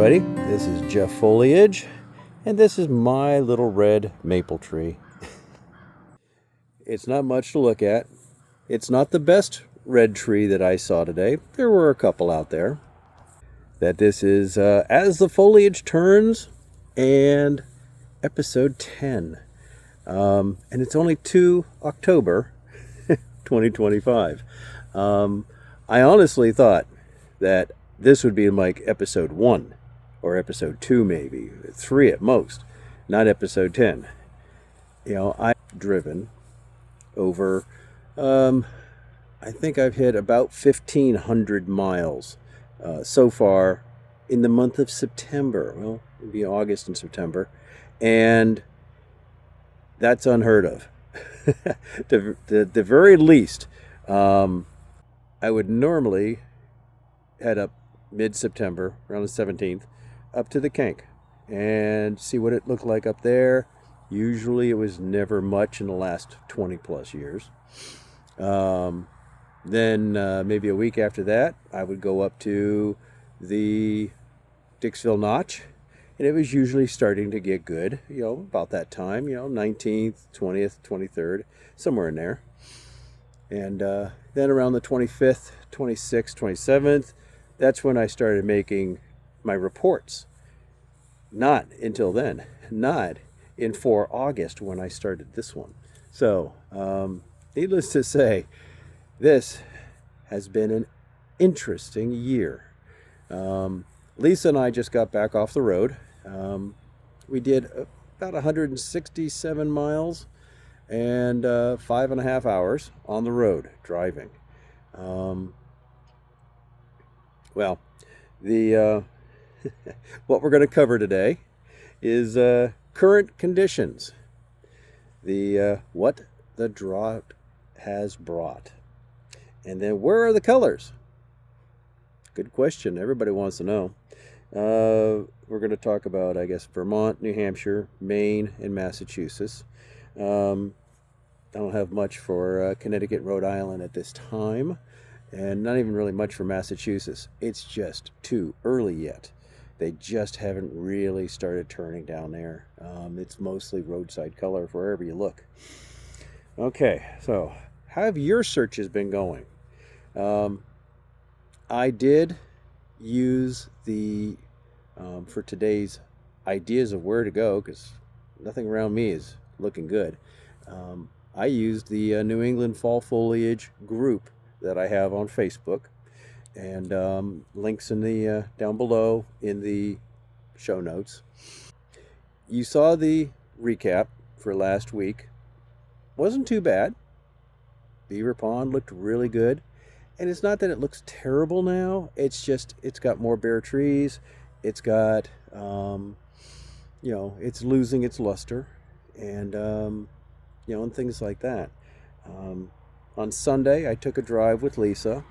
everybody. This is Jeff Foliage, and this is my little red maple tree. It's not much to look at. It's not the best red tree that I saw today. There were a couple out there. That this is As the Foliage Turns and episode 10. And it's only 2 October 2025. I honestly thought that this would be like episode 1 or episode 2, maybe 3 at most, not episode 10. You know, I've driven over, I think I've hit about 1,500 miles so far in the month of September. Well, it'd be August and September, and that's unheard of. The very least, I would normally head up mid-September, around the 17th, up to the Kank and see what it looked like up there. Usually it was never much in the last 20 plus years. Then maybe a week after that, I would go up to the Dixville Notch, and it was usually starting to get good, you know, about that time, 19th, 20th, 23rd, somewhere in there. And then around the 25th, 26th, 27th, that's when I started making my reports. Not until then, not in 4 August when I started this one. So, needless to say, this has been an interesting year. Lisa and I just got back off the road. We did about 167 miles and 5.5 hours on the road driving. Well, the what we're going to cover today is current conditions. The what the drought has brought. And then where are the colors? Good question. Everybody wants to know. We're going to talk about, I guess, Vermont, New Hampshire, Maine, and Massachusetts. I don't have much for Connecticut, Rhode Island at this time, and not even really much for Massachusetts. It's just too early yet. They just haven't really started turning down there. It's mostly roadside color wherever you look. Okay, so how have your searches been going? I did use the, for today's ideas of where to go, because nothing around me is looking good. I used the New England Fall Foliage group that I have on Facebook, and links in the down below in the show notes. You saw the recap for last week. Wasn't too bad. Beaver Pond looked really good, and it's not that it looks terrible now. It's just it's got more bare trees. It's got it's losing its luster, and and things like that. On Sunday, I took a drive with Lisa,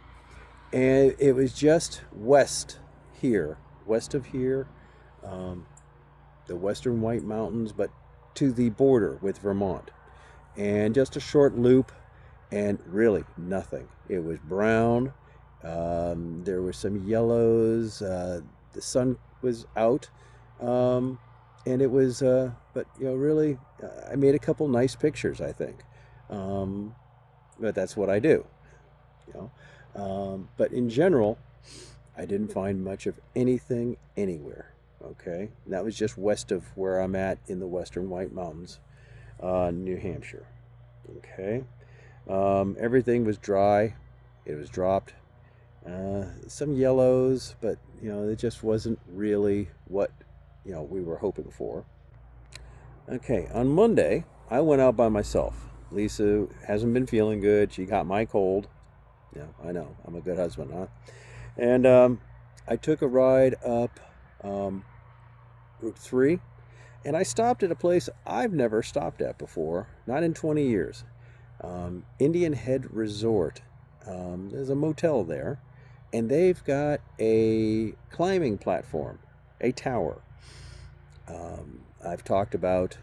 and it was just west of here, the Western White Mountains, but to the border with Vermont, and just a short loop, and really nothing. It was brown. There were some yellows. The sun was out, and it was, but really, I made a couple nice pictures, I think. But that's what I do, But in general, I didn't find much of anything anywhere. Okay, and that was just west of where I'm at in the Western White Mountains, New Hampshire. Okay, everything was dry. It was dropped. Some yellows, but it just wasn't really what we were hoping for. Okay, on Monday, I went out by myself. Lisa hasn't been feeling good. She got my cold. Yeah, I know. I'm a good husband, huh? And I took a ride up Route 3, and I stopped at a place I've never stopped at before, not in 20 years. Indian Head Resort. There's a motel there, and they've got a climbing platform, a tower. I've talked about,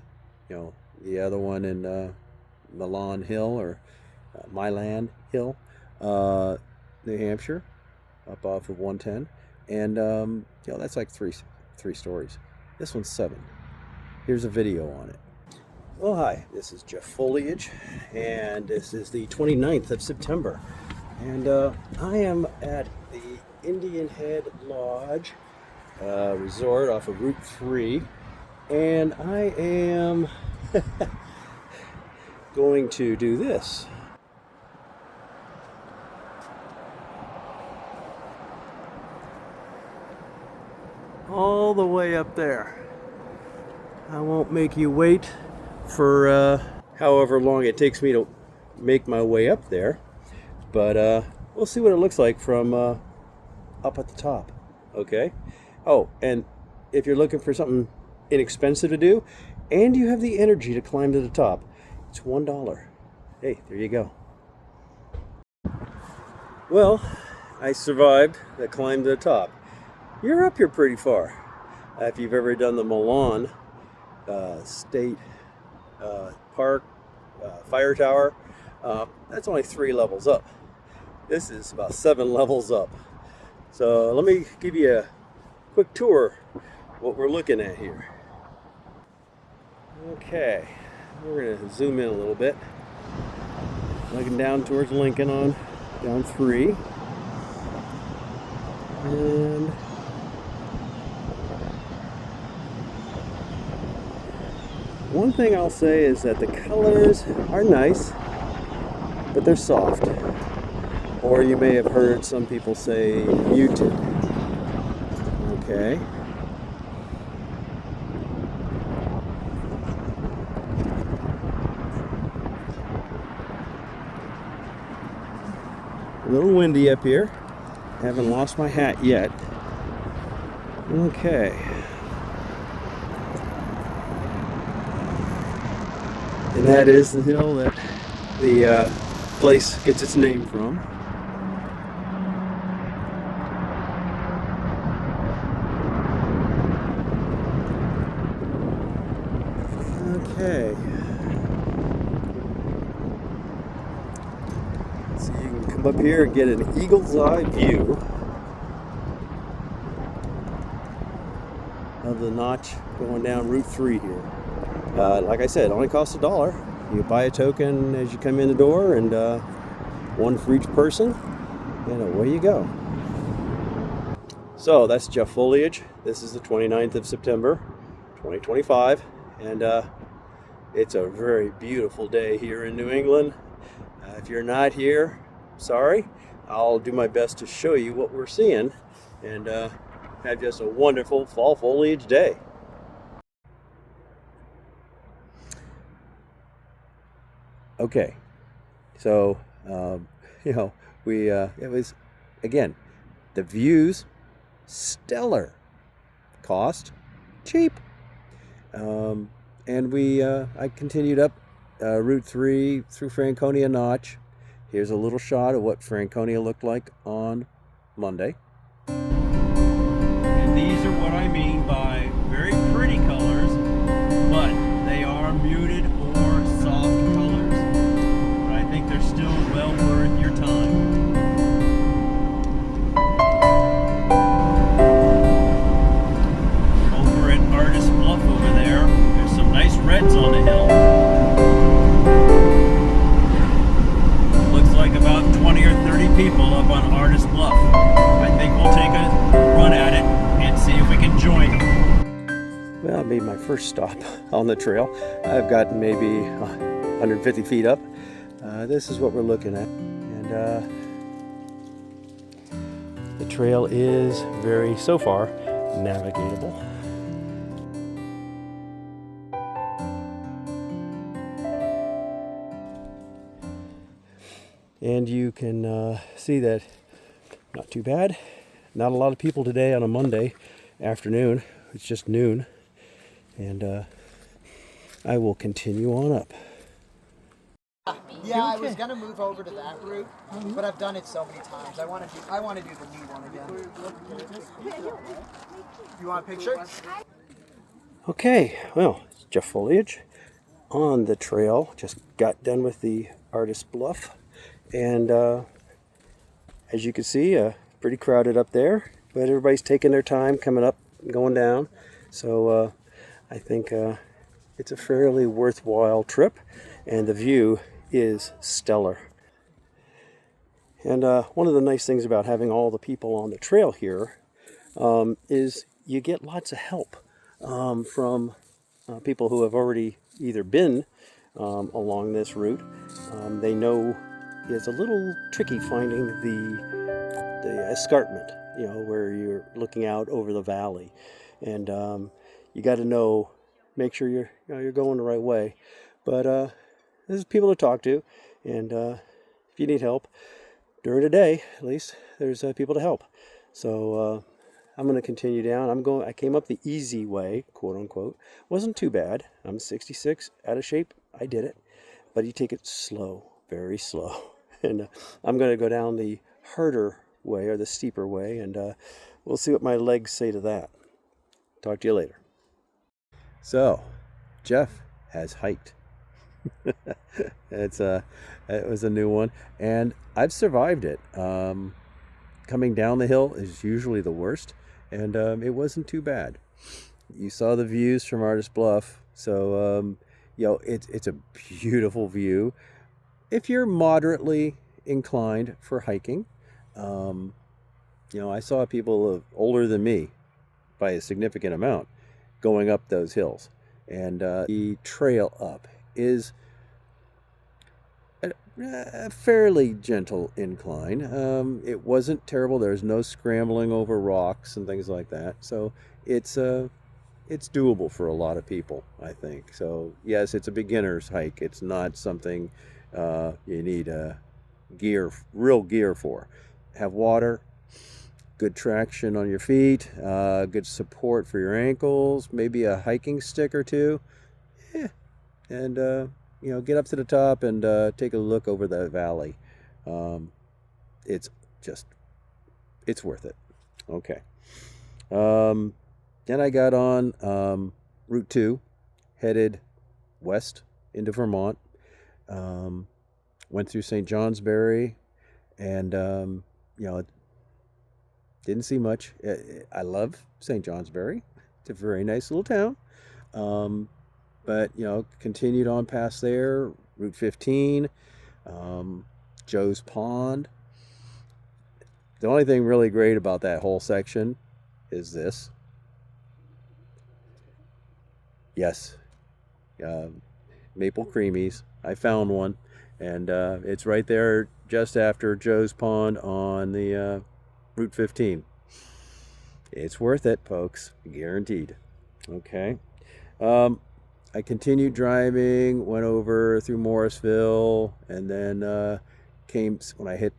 the other one in Milan Hill or Milan Hill, New Hampshire, up off of 110, and that's like 3 stories. This one's 7. Here's a video on it. Well, hi, this is Jeff Foliage, and this is the 29th of September. And I am at the Indian Head Lodge resort off of Route 3, and I am going to do this. All the way up there. I won't make you wait for however long it takes me to make my way up there, but we'll see what it looks like from up at the top. Okay. Oh, and if you're looking for something inexpensive to do and you have the energy to climb to the top, it's $1. Hey, there you go. Well, I survived the climb to the top. You're up here pretty far. If you've ever done the Milan State Park fire tower, that's only 3 levels up. This is about 7 levels up. So let me give you a quick tour what we're looking at here. Okay, we're going to zoom in a little bit. Looking down towards Lincoln on down 3. And one thing I'll say is that the colors are nice, but they're soft. Or you may have heard some people say muted. Okay. A little windy up here. Haven't lost my hat yet. Okay. And that is the hill that the place gets its name from. Okay. So you can come up here and get an eagle's eye view of the notch going down Route 3 here. Like I said, it only costs $1. You buy a token as you come in the door, and one for each person, and away you go. So that's Jeff Foliage. This is the 29th of September, 2025, and it's a very beautiful day here in New England. If you're not here, sorry. I'll do my best to show you what we're seeing, and have just a wonderful fall foliage day. Okay, so it was, again, the views stellar, cost cheap, and I continued up Route 3 through Franconia Notch. Here's a little shot of what Franconia looked like on Monday. And these are what I mean by very pretty colors, but they are muted or soft colors. But I think they're still well worth your time. Over at Arist Bluff over there's some nice reds on the hill. Looks like about 20 or 30 people up on Arist Bluff. I think we'll take a run at it and see if we can join. Well, I made my first stop on the trail. I've gotten maybe 150 feet up. This is what we're looking at. And the trail is very, so far, navigatable. And you can see that not too bad. Not a lot of people today on a Monday afternoon. It's just noon. And I will continue on up. Yeah, I was gonna move over to that route, but I've done it so many times. I want to do the new one again. You want a picture? Okay, well, it's Jeff Foliage on the trail. Just got done with the Arist Bluff, and as you can see, pretty crowded up there. But everybody's taking their time coming up going down. So I think it's a fairly worthwhile trip, and the view is stellar. And one of the nice things about having all the people on the trail here is you get lots of help from people who have already either been along this route. They know it's a little tricky finding the escarpment, where you're looking out over the valley, and you got to know, make sure you're going the right way. But there's people to talk to, and if you need help during the day, at least there's people to help. So I'm going to continue down. I came up the easy way, quote unquote. Wasn't too bad. I'm 66, out of shape. I did it, but you take it slow, very slow. And I'm going to go down the harder way, or the steeper way, and we'll see what my legs say to that. Talk to you later. So, Jeff has hiked. It was a new one, and I've survived it. Coming down the hill is usually the worst, and it wasn't too bad. You saw the views from Arist Bluff, so it's a beautiful view. If you're moderately inclined for hiking, I saw people older than me by a significant amount going up those hills, and the trail up is a fairly gentle incline. It wasn't terrible. There's no scrambling over rocks and things like that, so it's doable for a lot of people, I think. So yes, it's a beginner's hike. It's not something you need real gear for. Have water, good traction on your feet, good support for your ankles, maybe a hiking stick or two, and get up to the top and take a look over the valley. It's worth it. Okay. Then I got on Route 2, headed west into Vermont. Went through St. Johnsbury, and didn't see much. I love St. Johnsbury. It's a very nice little town. But continued on past there, Route 15, Joe's Pond. The only thing really great about that whole section is this. Yes, maple creamies. I found one, and it's right there just after Joe's Pond on the Route 15. It's worth it, folks, guaranteed. Okay. I continued driving, went over through Morrisville, and then when I hit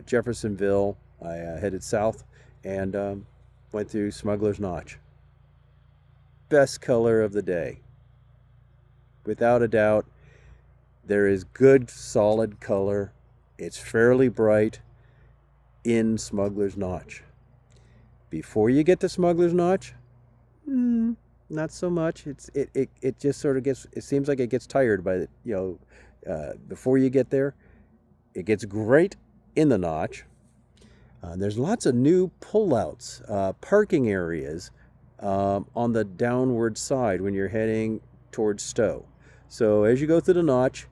Jeffersonville, I headed south and went through Smuggler's Notch. Best color of the day. Without a doubt, there is good, solid color. It's fairly bright in Smuggler's Notch. Before you get to Smuggler's Notch, not so much. It just sort of gets. It seems like it gets tired by before you get there. It gets great in the Notch. There's lots of new pullouts, parking areas on the downward side when you're heading towards Stowe. So as you go through the Notch.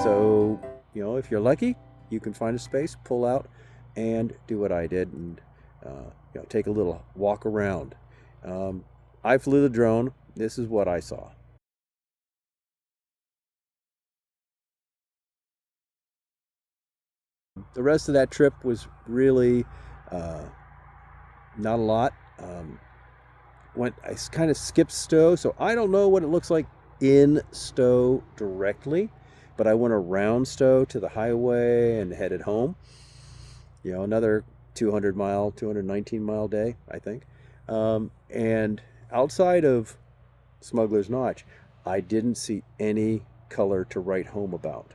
So, if you're lucky, you can find a space, pull out, and do what I did, and take a little walk around. I flew the drone. This is what I saw. The rest of that trip was really not a lot. I kind of skipped Stowe, so I don't know what it looks like in Stowe directly, but I went around Stowe to the highway and headed home. Another 219 mile day, I think. And outside of Smuggler's Notch, I didn't see any color to write home about.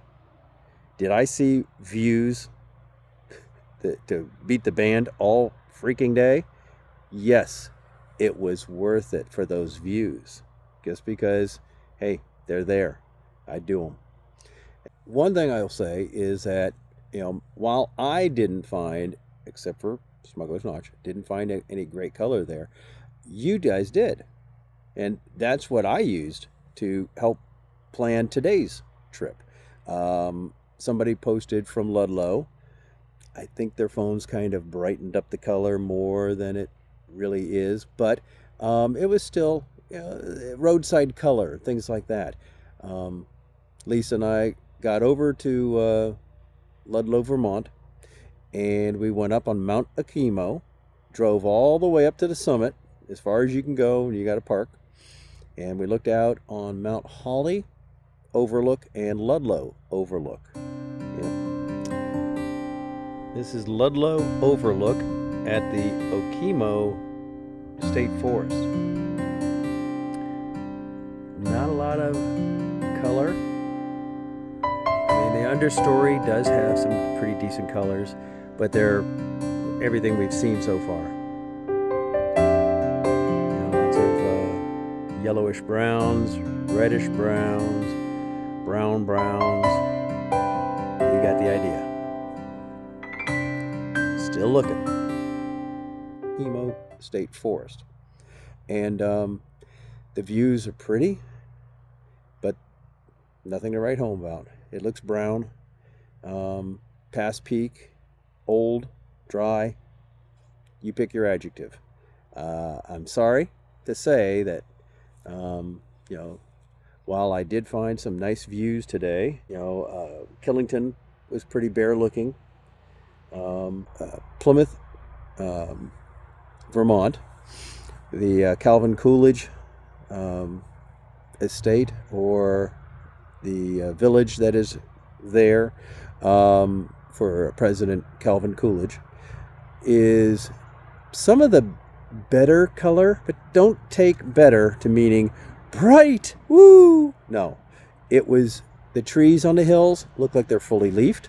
Did I see views to beat the band all freaking day? Yes, it was worth it for those views. Just because, hey, they're there. I do them. One thing I'll say is that, while I didn't find, except for Smuggler's Notch, didn't find any great color there, you guys did. And that's what I used to help plan today's trip. Somebody posted from Ludlow. I think their phones kind of brightened up the color more than it really is, but it was still roadside color, things like that. Lisa and I got over to Ludlow, Vermont, and we went up on Mount Akimo, drove all the way up to the summit, as far as you can go, and you got to park, and we looked out on Mount Holly Overlook and Ludlow Overlook. This is Ludlow Overlook at the Okemo State Forest. Not a lot of color. I mean, the understory does have some pretty decent colors, but they're everything we've seen so far. Lots of yellowish browns, reddish browns, brown browns. You got the idea. Still looking. Okemo State Forest. And the views are pretty, but nothing to write home about. It looks brown, past peak, old, dry. You pick your adjective. I'm sorry to say that, while I did find some nice views today, Killington was pretty bare looking. Plymouth, Vermont, the Calvin Coolidge estate, or the village that is there for President Calvin Coolidge, is some of the better color, but don't take better to meaning bright. Woo! No, it was the trees on the hills look like they're fully leafed.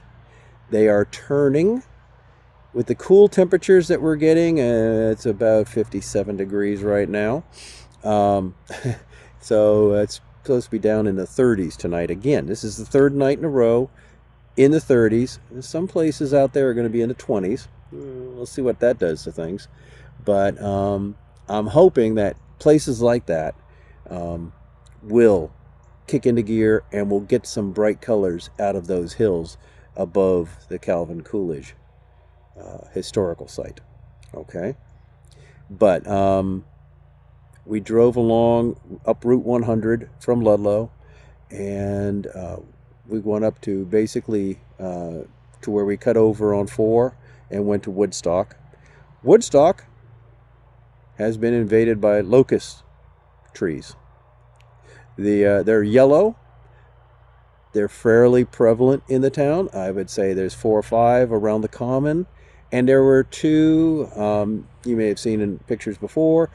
They are turning. With the cool temperatures that we're getting, it's about 57 degrees right now. So it's supposed to be down in the 30s tonight. Again, this is the third night in a row in the 30s. Some places out there are going to be in the 20s. We'll see what that does to things. But I'm hoping that places like that will kick into gear and we'll get some bright colors out of those hills above the Calvin Coolidge historical site. Okay, but we drove along up Route 100 from Ludlow, and we went up to basically to where we cut over on 4 and went to Woodstock. Woodstock has been invaded by locust trees. They're yellow. They're fairly prevalent in the town. I would say there's 4 or 5 around the common. And there were 2, you may have seen in pictures before,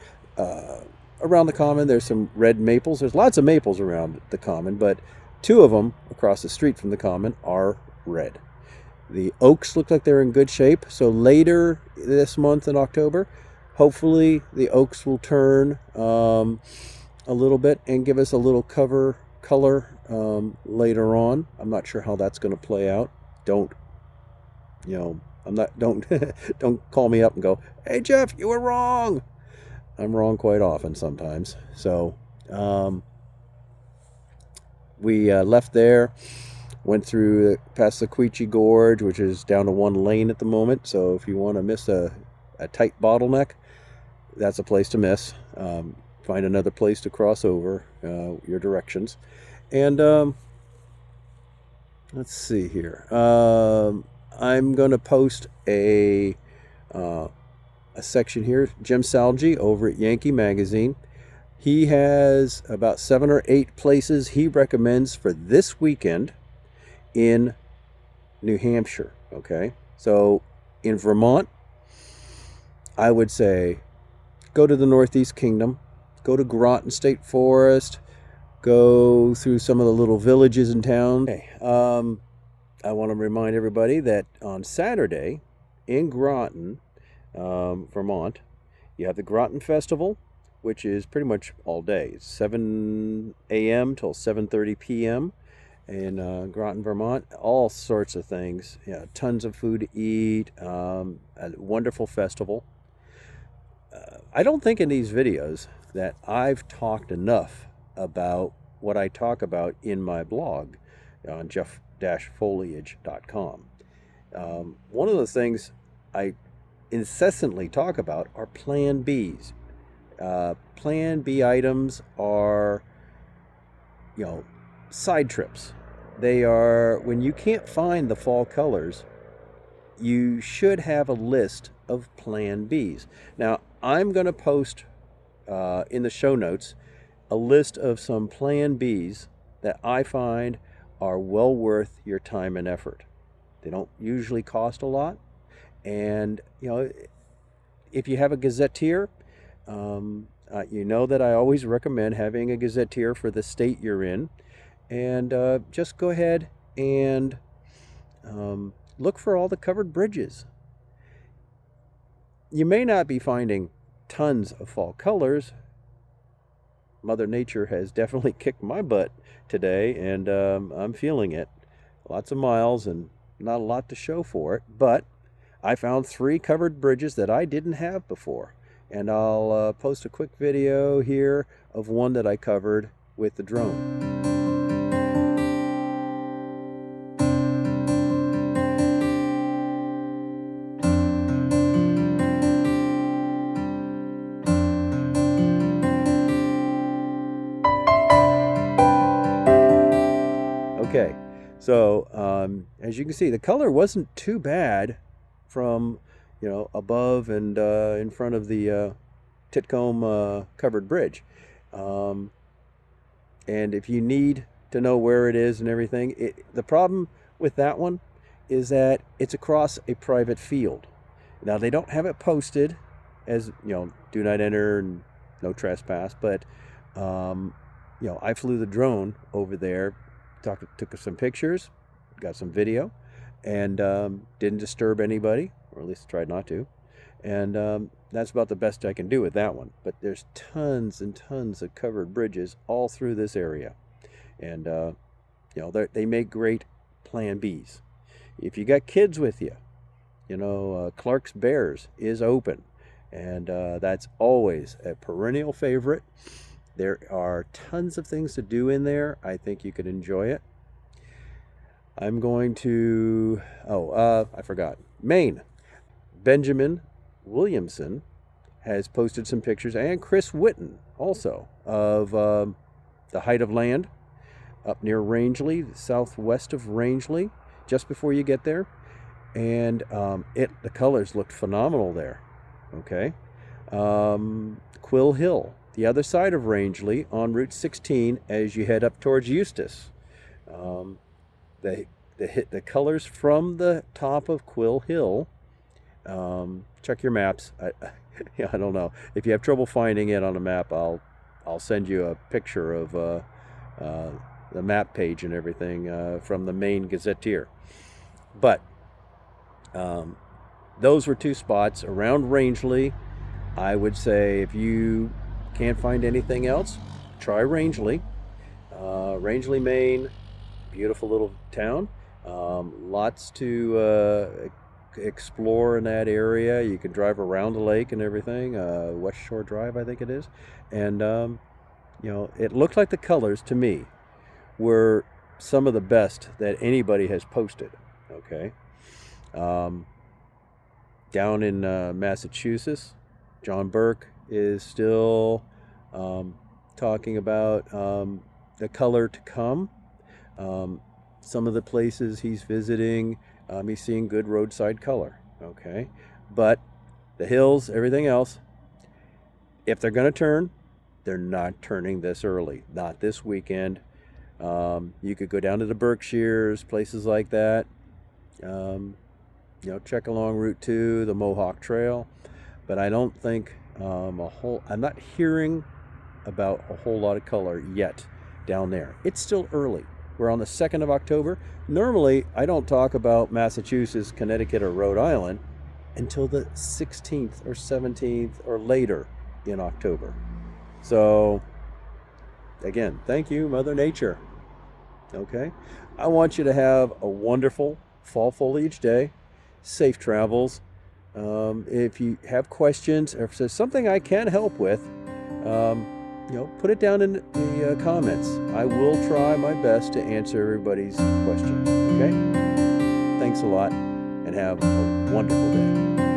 around the common. There's some red maples. There's lots of maples around the common, but 2 of them across the street from the common are red. The oaks look like they're in good shape. So later this month in October, hopefully the oaks will turn a little bit and give us a little color later on. I'm not sure how that's going to play out. Don't call me up and go, "Hey Jeff, you were wrong." I'm wrong quite often sometimes. So we left there, Went through past the Queechee Gorge, which is down to one lane at the moment. So if you want to miss a tight bottleneck, that's a place to miss. Find another place to cross over your directions. And let's see here. I'm going to post a section here. Jim Salgi over at Yankee Magazine. He has about 7 or 8 places he recommends for this weekend in New Hampshire. Okay, so in Vermont, I would say go to the Northeast Kingdom, go to Groton State Forest, go through some of the little villages in town. Okay, I want to remind everybody that on Saturday in Groton, Vermont, you have the Groton Festival, which is pretty much all day. It's 7 a.m. till 7:30 p.m. in Groton, Vermont. All sorts of things. Yeah, tons of food to eat. A wonderful festival. I don't think in these videos that I've talked enough about what I talk about in my blog on jeff-foliage.com. One of the things I incessantly talk about are Plan Bs. Plan B items are, side trips. They are, when you can't find the fall colors, you should have a list of Plan Bs. Now, I'm going to post in the show notes a list of some Plan Bs that I find are well worth your time and effort. They don't usually cost a lot. And, if you have a Gazetteer, you know that I always recommend having a Gazetteer for the state you're in. And just go ahead and look for all the covered bridges. You may not be finding tons of fall colors. Mother Nature has definitely kicked my butt today, and I'm feeling it. Lots of miles and not a lot to show for it, but I found 3 covered bridges that I didn't have before. And I'll post a quick video here of one that I covered with the drone. Okay, so as you can see, the color wasn't too bad from above and in front of the Titcomb covered bridge. And if you need to know where it is and everything, the problem with that one is that it's across a private field. Now, they don't have it posted as, do not enter and no trespass, but, I flew the drone over there, took some pictures, got some video, and didn't disturb anybody, or at least tried not to. And that's about the best I can do with that one. But there's tons and tons of covered bridges all through this area. And, they make great Plan Bs. If you got kids with you, Clark's Bears is open. And that's always a perennial favorite. There are tons of things to do in there. I think you could enjoy it. I'm going to, I forgot. Maine. Benjamin Williamson has posted some pictures, and Chris Witten also, of the height of land up near Rangeley, southwest of Rangeley, just before you get there. And the colors looked phenomenal there. Okay. Quill Hill, the other side of Rangeley on Route 16 as you head up towards Eustis. The colors from the top of Quill Hill, check your maps. I don't know. If you have trouble finding it on a map, I'll send you a picture of the map page and everything from the Maine Gazetteer. But those were 2 spots around Rangeley. I would say if you can't find anything else, try Rangeley. Rangeley, Maine, beautiful little town. Lots to explore in that area. You can drive around the lake and everything. West Shore Drive, I think it is. And, it looked like the colors to me were some of the best that anybody has posted. Okay. Down in Massachusetts, John Burke is still talking about the color to come. Some of the places he's visiting, he's seeing good roadside color. Okay. But the hills, everything else, if they're going to turn, they're not turning this early, not this weekend. You could go down to the Berkshires, places like that. Check along Route 2, the Mohawk Trail. But I don't think I'm not hearing about a whole lot of color yet down there. It's still early. We're on the 2nd of October. Normally, I don't talk about Massachusetts, Connecticut, or Rhode Island until the 16th or 17th or later in October. So, again, thank you, Mother Nature. Okay? I want you to have a wonderful fall foliage day. Safe travels. If you have questions, or if there's something I can help with, put it down in the comments. I will try my best to answer everybody's questions. Okay? Thanks a lot, and have a wonderful day.